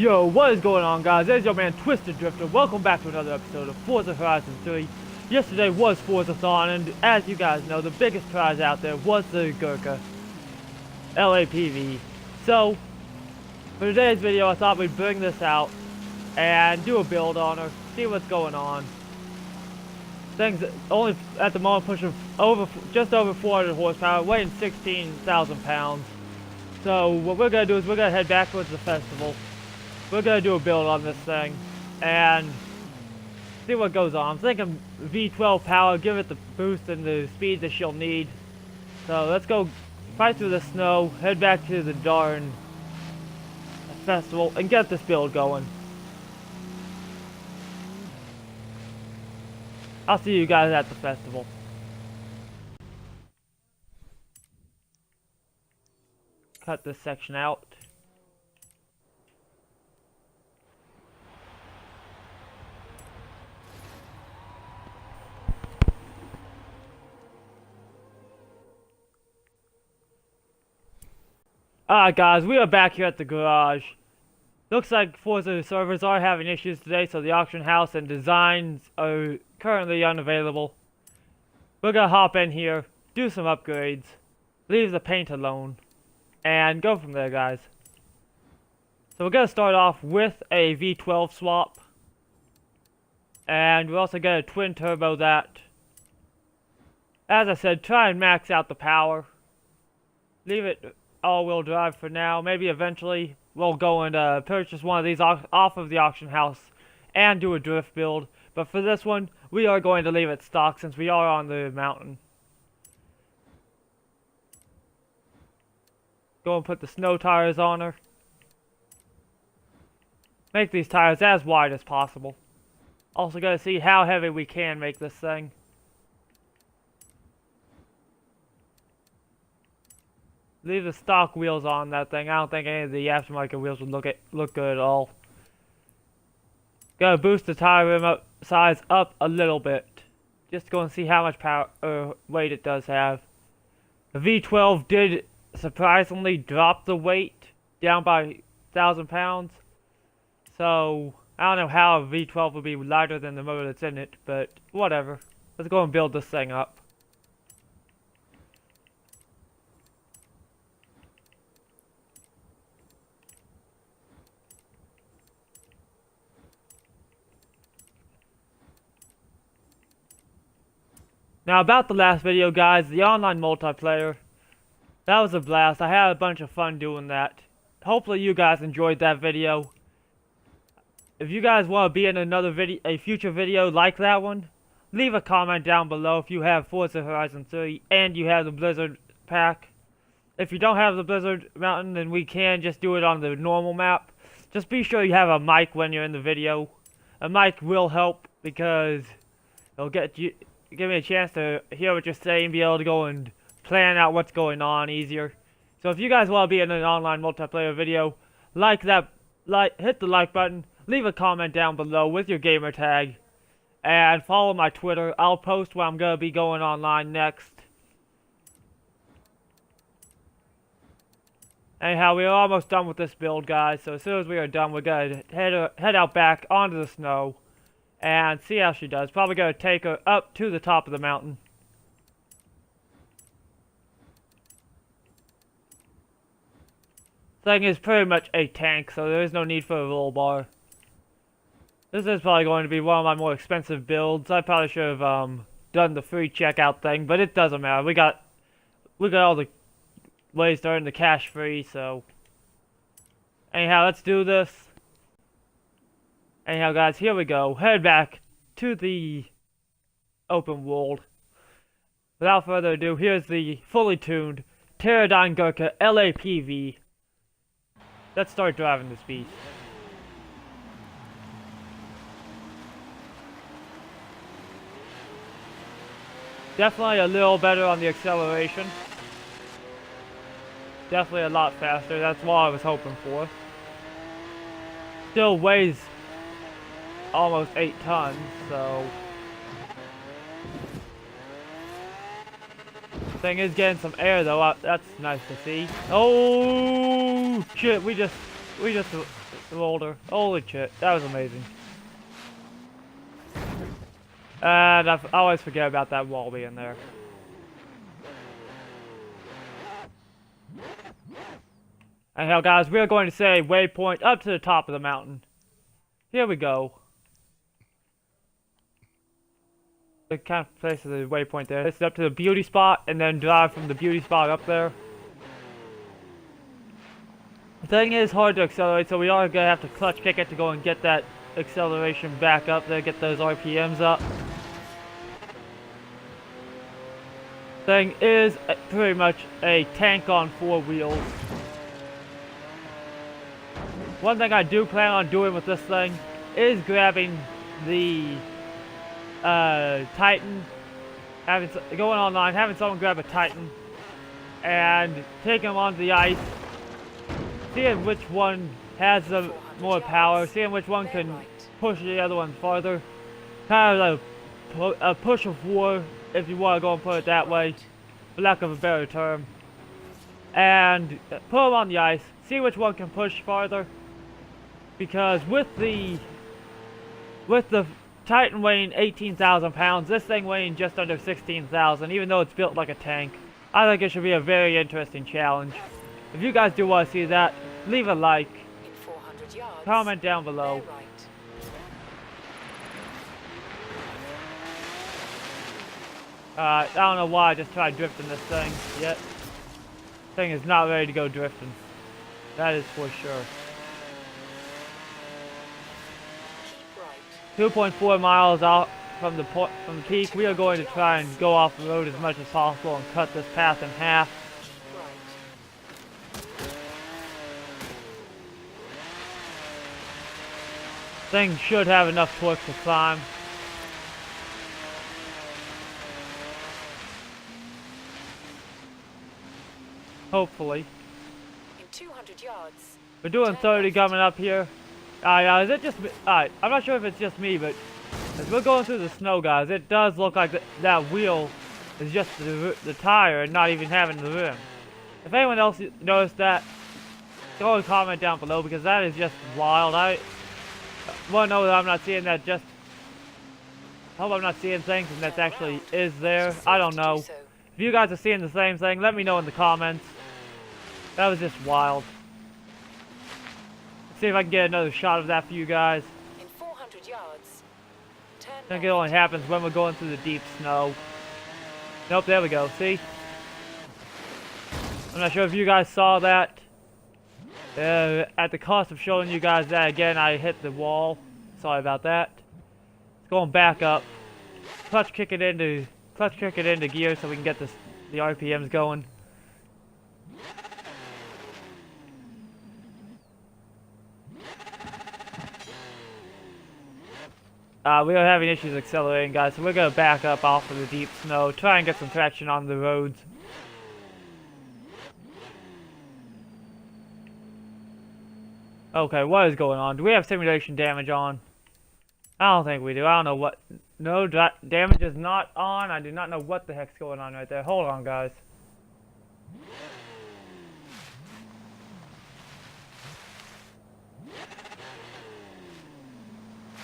Yo, what is going on, guys? It's your man Twis3d Drift3r. Welcome back to another episode of Forza Horizon 3. Yesterday was Forza-thon, and as you guys know, the biggest prize out there was the Gurkha LAPV. So, for today's video, I thought we'd bring this out and do a build on her, see what's going on. Things only at the moment pushing just over 400 horsepower, weighing 16,000 pounds. So what we're gonna do is we're gonna head back towards the festival. We're gonna do a build on this thing and see what goes on. I'm thinking V12 power, give it the boost and the speed that she'll need. So let's go fight through the snow, head back to the darn festival, and get this build going. I'll see you guys at the festival. Cut this section out. Alright guys, we are back here at the garage. Looks like Forza servers are having issues today, so the auction house and designs are currently unavailable. We're gonna hop in here, do some upgrades, leave the paint alone, and go from there, guys. So we're gonna start off with a V12 swap, and we're also gonna twin turbo that. As I said, try and max out the power. Leave it all-wheel drive for now. Maybe eventually we'll go and purchase one of these off of the auction house and do a drift build. But for this one, we are going to leave it stock since we are on the mountain. Go and put the snow tires on her. Make these tires as wide as possible. Also gotta see how heavy we can make this thing. Leave the stock wheels on that thing. I don't think any of the aftermarket wheels would look good at all. Gotta boost the tire rim size up a little bit. Just go and see how much power weight it does have. The V12 did surprisingly drop the weight down by 1,000 pounds. So I don't know how a V12 would be lighter than the motor that's in it, but whatever. Let's go and build this thing up. Now about the last video, guys, the online multiplayer, that was a blast. I had a bunch of fun doing that. Hopefully you guys enjoyed that video. If you guys want to be in a future video like that one, leave a comment down below if you have Forza Horizon 3 and you have the Blizzard pack. If you don't have the Blizzard Mountain, then we can just do it on the normal map. Just be sure you have a mic when you're in the video. A mic will help because it'll give me a chance to hear what you're saying, be able to go and plan out what's going on easier. So if you guys want to be in an online multiplayer video, hit the like button, leave a comment down below with your gamer tag, and follow my Twitter. I'll post when I'm going to be going online next. Anyhow, we are almost done with this build, guys, so as soon as we are done, we're going to head out back onto the snow and see how she does. Probably going to take her up to the top of the mountain. Thing is pretty much a tank, so there is no need for a roll bar. This is probably going to be one of my more expensive builds. I probably should have done the free checkout thing, but it doesn't matter. We got all the ways to earn the cash free, so anyhow, let's do this. Anyhow, guys, here we go. Head back to the open world. Without further ado, here's the fully tuned Pterodine Gurkha LAPV. Let's start driving this beast. Definitely a little better on the acceleration. Definitely a lot faster. That's what I was hoping for. Still weighs almost 8 tons, so thing is getting some air though. That's nice to see. Oh shit! We just the boulder. Holy shit, that was amazing. And I always forget about that wall being there. Anyhow, guys, we are going to say waypoint up to the top of the mountain. Here we go. The kind of place of the waypoint there. It's up to the beauty spot, and then drive from the beauty spot up there. The thing is hard to accelerate, so we are gonna have to clutch kick it to go and get that acceleration back up there, get those RPMs up. Thing is pretty much a tank on 4 wheels. One thing I do plan on doing with this thing is grabbing the Titan, going online, having someone grab a Titan, and taking them onto the ice, seeing which one has the more power, seeing which one can push the other one farther. Kind of like a push of war, if you want to go and put it that way, for lack of a better term. And put them on the ice, see which one can push farther. Because with the Titan weighing 18,000 pounds, this thing weighing just under 16,000, even though it's built like a tank, I think it should be a very interesting challenge. If you guys do want to see that, leave a like, comment down below. I don't know why I just tried drifting this thing yet. This thing is not ready to go drifting. That is for sure. 2.4 miles out from the peak. We are going to try and go off the road as much as possible and cut this path in half. Thing should have enough torque to climb. Hopefully. In 200 yards. We're doing 30 coming up here. Is it just me? Alright, I'm not sure if it's just me, but as we're going through the snow, guys, it does look like that wheel is just the tire and not even having the rim. If anyone else noticed that, go and comment down below, because that is just wild. I want to know that I'm not seeing that just... I hope I'm not seeing things and that actually is there. I don't know. If you guys are seeing the same thing, let me know in the comments. That was just wild. See if I can get another shot of that for you guys. In 400 yards. I think it only happens when we're going through the deep snow. Nope, there we go. See? I'm not sure if you guys saw that. At the cost of showing you guys that again, I hit the wall. Sorry about that. It's going back up. Clutch kick it into gear so we can get the RPMs going. We are having issues accelerating, guys, so we're going to back up off of the deep snow, try and get some traction on the roads. Okay, what is going on? Do we have simulation damage on? I don't think we do. I don't know what... No, damage is not on. I do not know what the heck's going on right there. Hold on, guys.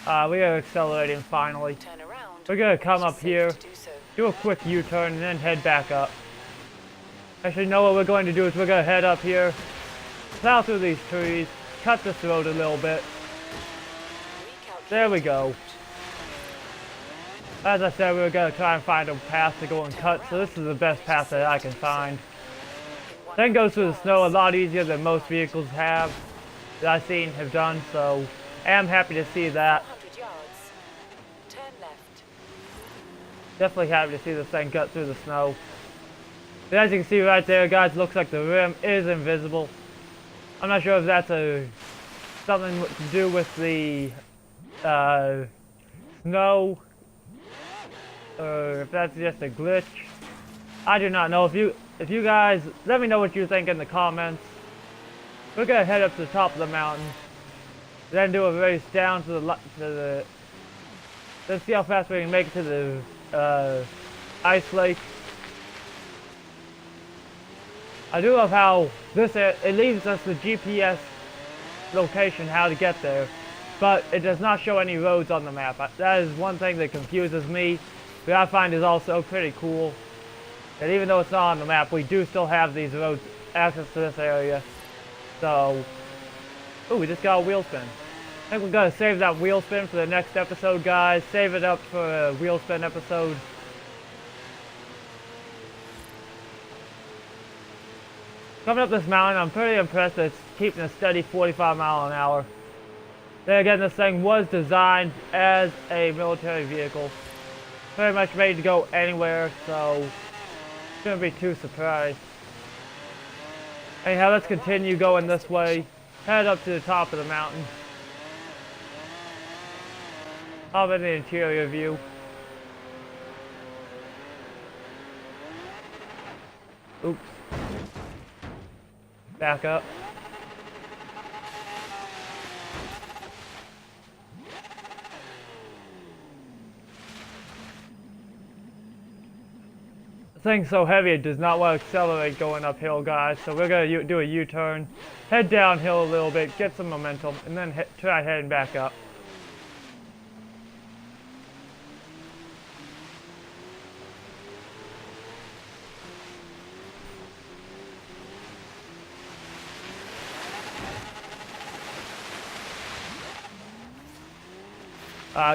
We are accelerating finally. We're gonna come up here, do a quick U-turn, and then head back up. Actually, no, what we're going to do is we're gonna head up here, plow through these trees, cut this road a little bit. There we go. As I said, we were gonna try and find a path to go and cut, so this is the best path that I can find. Then goes through the snow a lot easier than most vehicles have, that I've seen have done, so I am happy to see that. Definitely happy to see this thing cut through the snow. But as you can see right there, guys, looks like the rim is invisible. I'm not sure if that's something to do with the snow, or if that's just a glitch. I do not know. If you guys, let me know what you think in the comments. We're gonna head up to the top of the mountain, then do a race down to the let's see how fast we can make it to the ice lake. I do love how it leaves us the GPS location how to get there, but it does not show any roads on the map. That is one thing that confuses me, but I find is also pretty cool. And even though it's not on the map, we do still have these roads access to this area. So, ooh, we just got a wheel spin. I think we're gonna save that wheel spin for the next episode, guys. Save it up for a wheel spin episode. Coming up this mountain, I'm pretty impressed that it's keeping a steady 45 miles an hour. Then again, this thing was designed as a military vehicle. Pretty much made to go anywhere, so shouldn't be too surprised. Anyhow, let's continue going this way. Head up to the top of the mountain. Up in the interior view. Oops. Back up. The thing's so heavy it does not want to accelerate going uphill, guys, so we're going to do a U-turn, head downhill a little bit, get some momentum, and then try heading back up.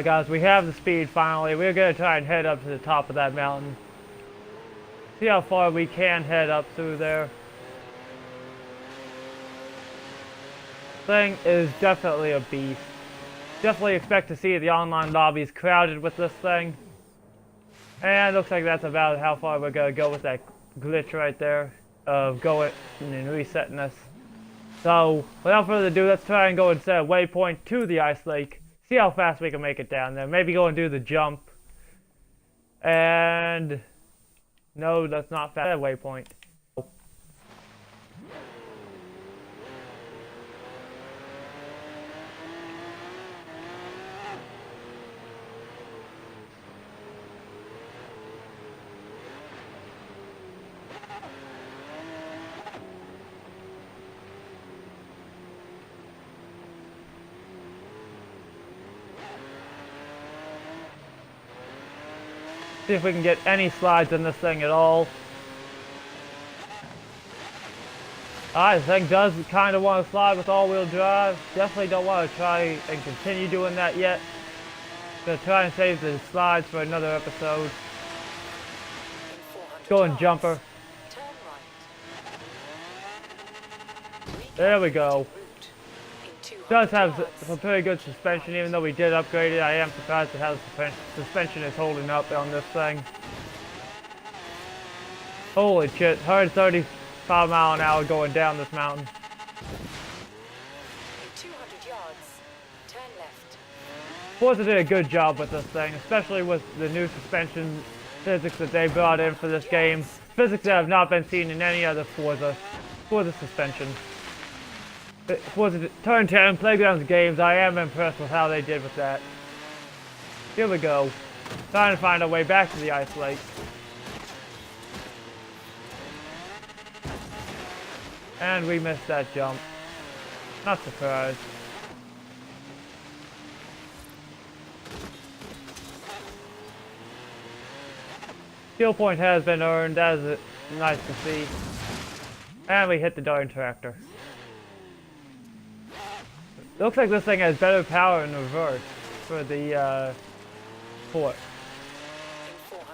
Guys, we have the speed finally. We're going to try and head up to the top of that mountain. See how far we can head up through there. Thing is definitely a beast. Definitely expect to see the online lobbies crowded with this thing. And looks like that's about how far we're going to go with that glitch right there of going and resetting us. So, without further ado, let's try and go and set a waypoint to the ice lake. See how fast we can make it down there. Maybe go and do the jump. And no, that's not fast. Waypoint. See if we can get any slides in this thing at all. This thing does kind of want to slide with all-wheel drive. Definitely don't want to try and continue doing that yet. Gonna try and save the slides for another episode. Go and jumper. There we go. Does have some pretty good suspension, even though we did upgrade it. I am surprised at how the suspension is holding up on this thing. Holy shit, 135 mile an hour going down this mountain. 200 yards, turn left. Forza did a good job with this thing, especially with the new suspension physics that they brought in for this game. Physics that have not been seen in any other Forza suspension. Forza Turn 10 Playgrounds games, I am impressed with how they did with that. Here we go. Trying to find a way back to the ice lake. And we missed that jump. Not surprised. Skill point has been earned, that is nice to see. And we hit the darn tractor. Looks like this thing has better power in reverse for the port.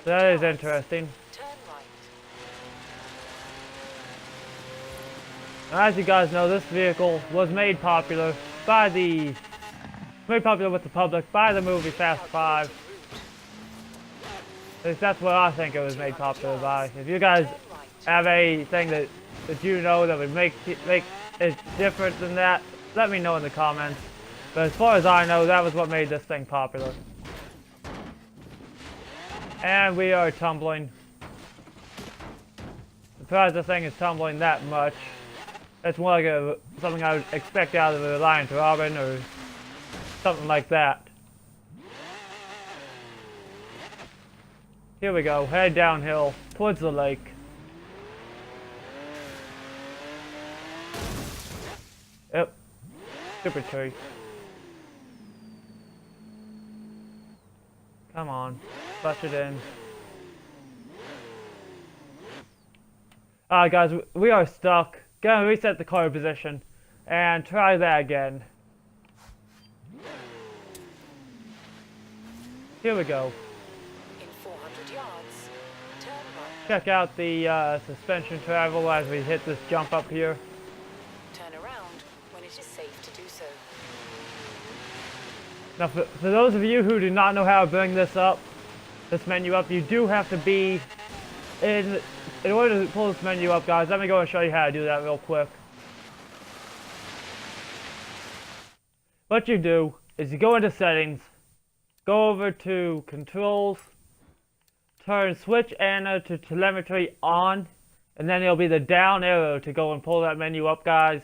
So that is interesting. As you guys know, this vehicle was made popular with the public by the movie Fast 5. At least that's what I think it was made popular by. If you guys have anything that you know that would make it different than that, let me know in the comments. But as far as I know, that was what made this thing popular. And we are tumbling. Surprised this thing is tumbling that much. That's more like something I would expect out of a Reliant Robin or something like that. Here we go, head downhill towards the lake. Yep. Stupid tree. Come on. Flush it in. Alright guys, we are stuck. Gonna reset the car position and try that again. Here we go. In 400 yards, turn right. Check out the suspension travel as we hit this jump up here. Turn around when it is safe to do so. Now for those of you who do not know how to bring this menu up, you do have to be in order to pull this menu up, guys. Let me go and show you how to do that real quick. What you do is you go into settings, go over to controls, turn switch ana to telemetry on, and then it'll be the down arrow to go and pull that menu up, guys.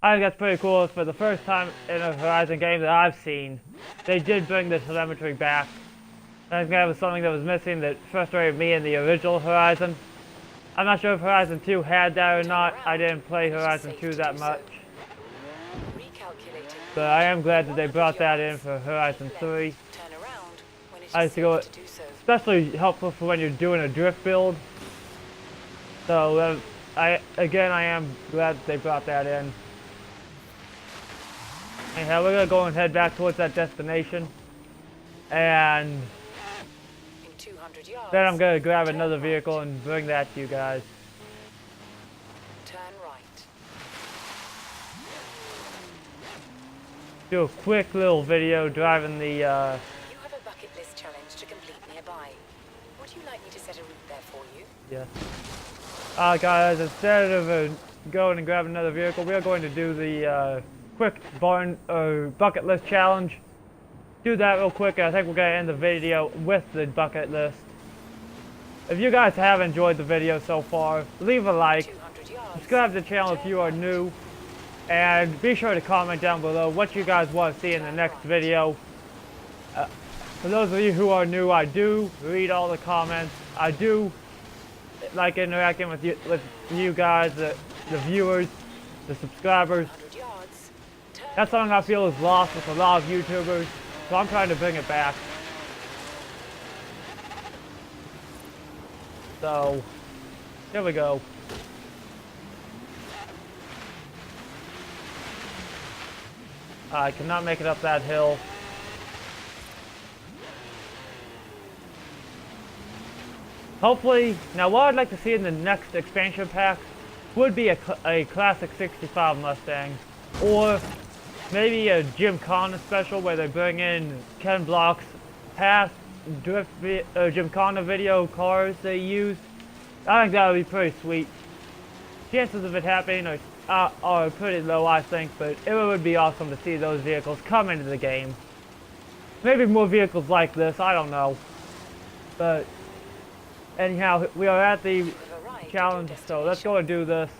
I think that's pretty cool. For the first time in a Horizon game that I've seen, they did bring the telemetry back. I think that was something that was missing that frustrated me in the original Horizon. I'm not sure if Horizon 2 had that or not. I didn't play Horizon 2 that much. But I am glad that they brought that in for Horizon 3. I used to go, especially helpful for when you're doing a drift build. So I am glad that they brought that in. Anyhow, we're gonna go and head back towards that destination, and then I'm gonna grab another vehicle and bring that to you guys. Turn right. Do a quick little video driving the You have a bucket list challenge to complete nearby. Would you like me to set a route there for you? Yeah. Guys, instead of going and grabbing another vehicle, we are going to do the quick bucket list challenge. Do that real quick, and I think we're going to end the video with the bucket list. If you guys have enjoyed the video so far, leave a like, subscribe to the channel if you are new, and be sure to comment down below what you guys want to see in the next video. For those of you who are new, I do read all the comments. I do like interacting with you guys, the viewers, the subscribers. That's something I feel is lost with a lot of YouTubers, so I'm trying to bring it back. So, here we go. I cannot make it up that hill. Hopefully, now what I'd like to see in the next expansion pack would be a classic 65 Mustang, or maybe a Gymkhana special where they bring in Ken Block's past Gymkhana video cars they used. I think that would be pretty sweet. Chances of it happening are pretty low, I think, but it would be awesome to see those vehicles come into the game. Maybe more vehicles like this, I don't know. But anyhow, we are at the challenge, so let's go and do this.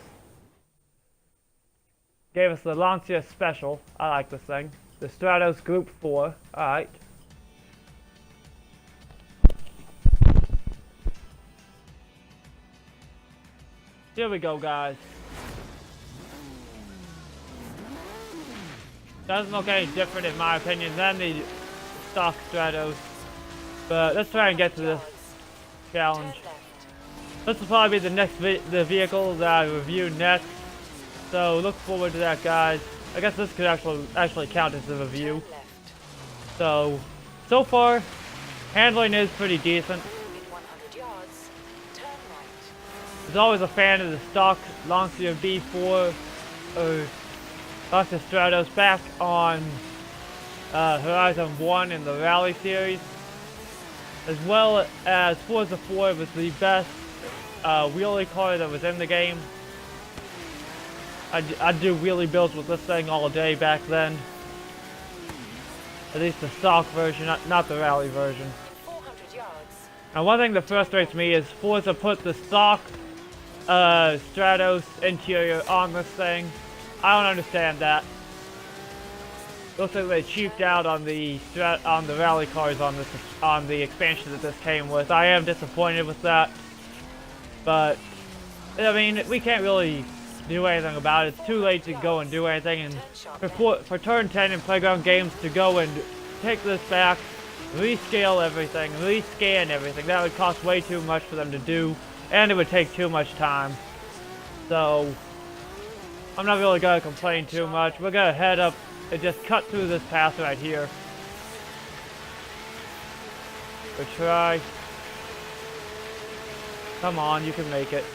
Gave us the Lancia Special. I like this thing. The Stratos Group 4. Alright. Here we go, guys. Doesn't look any different in my opinion than the stock Stratos. But let's try and get to this challenge. This will probably be the vehicle that I review next. So look forward to that, guys. I guess this could actually count as a review. So far, handling is pretty decent. I was always a fan of the stock Lancia B4 or Lancia Stratos back on Horizon 1 in the Rally series. As well as Forza 4 was the best wheelie car that was in the game. I'd do wheelie builds with this thing all day back then. At least the stock version, not the rally version. Now one thing that frustrates me is Forza put the stock Stratos interior on this thing. I don't understand that. Looks like they cheaped out on the rally cars on the expansion that this came with. I am disappointed with that. But I mean, we can't really do anything about it. It's too late to go and do anything, and for turn 10 in Playground Games to go and take this back, rescale everything, rescan everything, that would cost way too much for them to do, and it would take too much time. So, I'm not really gonna complain too much. We're gonna head up and just cut through this path right here. We'll try. Come on, you can make it.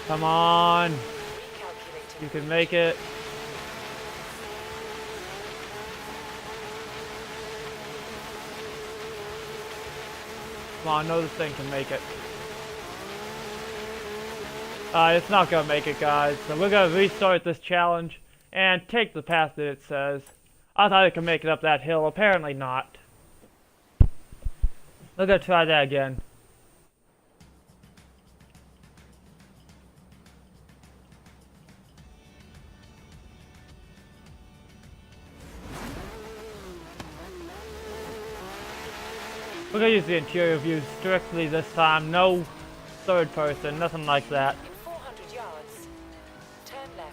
Come on. You can make it. Come on, I know this thing can make it. It's not gonna make it, guys. So we're gonna restart this challenge and take the path that it says. I thought it could make it up that hill. Apparently not. We're gonna try that again. We're gonna use the interior view strictly this time. No third person, nothing like that. In 400 yards, turn left.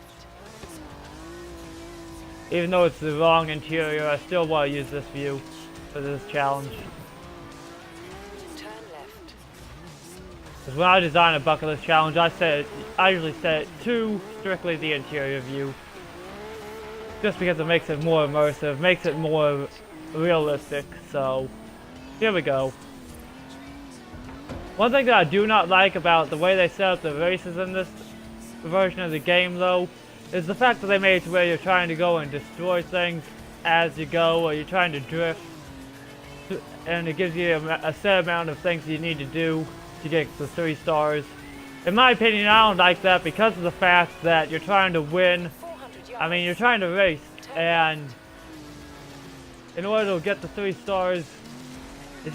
Even though it's the wrong interior, I still want to use this view for this challenge. Turn left. Because when I design a bucket list challenge, I usually set it to strictly the interior view. Just because it makes it more immersive, makes it more realistic, so here we go. One thing that I do not like about the way they set up the races in this version of the game, though, is the fact that they made it to where you're trying to go and destroy things as you go, or you're trying to drift, and it gives you a set amount of things you need to do to get the 3 stars. In my opinion, I don't like that because of the fact that you're trying to win. I mean, you're trying to race, and in order to get the 3 stars, the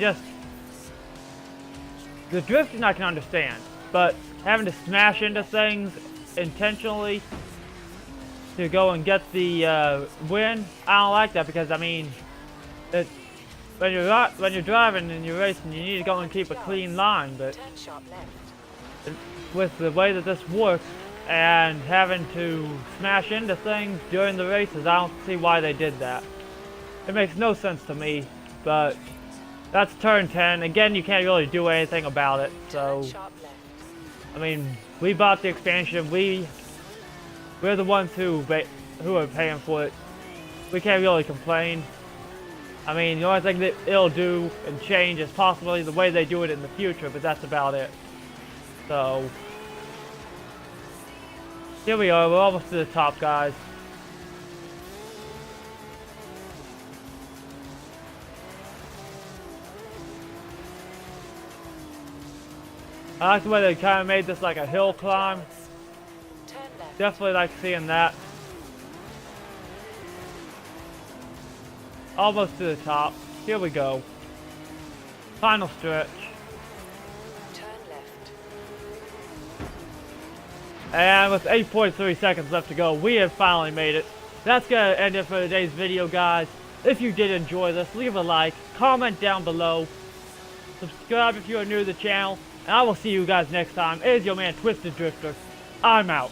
drifting I can understand, but having to smash into things intentionally to go and get the win, I don't like that, because I mean, when you're driving and you're racing, you need to go and keep a clean line, but with the way that this works and having to smash into things during the races, I don't see why they did that. It makes no sense to me, but that's turn 10. Again, you can't really do anything about it, so I mean, we bought the expansion. We're the ones who are paying for it. We can't really complain. I mean, the only thing that it'll do and change is possibly the way they do it in the future, but that's about it. So here we are. We're almost to the top, guys. I like the way they kind of made this like a hill climb. Definitely like seeing that. Almost to the top. Here we go. Final stretch. Turn left. And with 8.3 seconds left to go, we have finally made it. That's gonna end it for today's video, guys. If you did enjoy this, leave a like, comment down below, subscribe if you are new to the channel, and I will see you guys next time. It is your man Twis3d Drift3r. I'm out.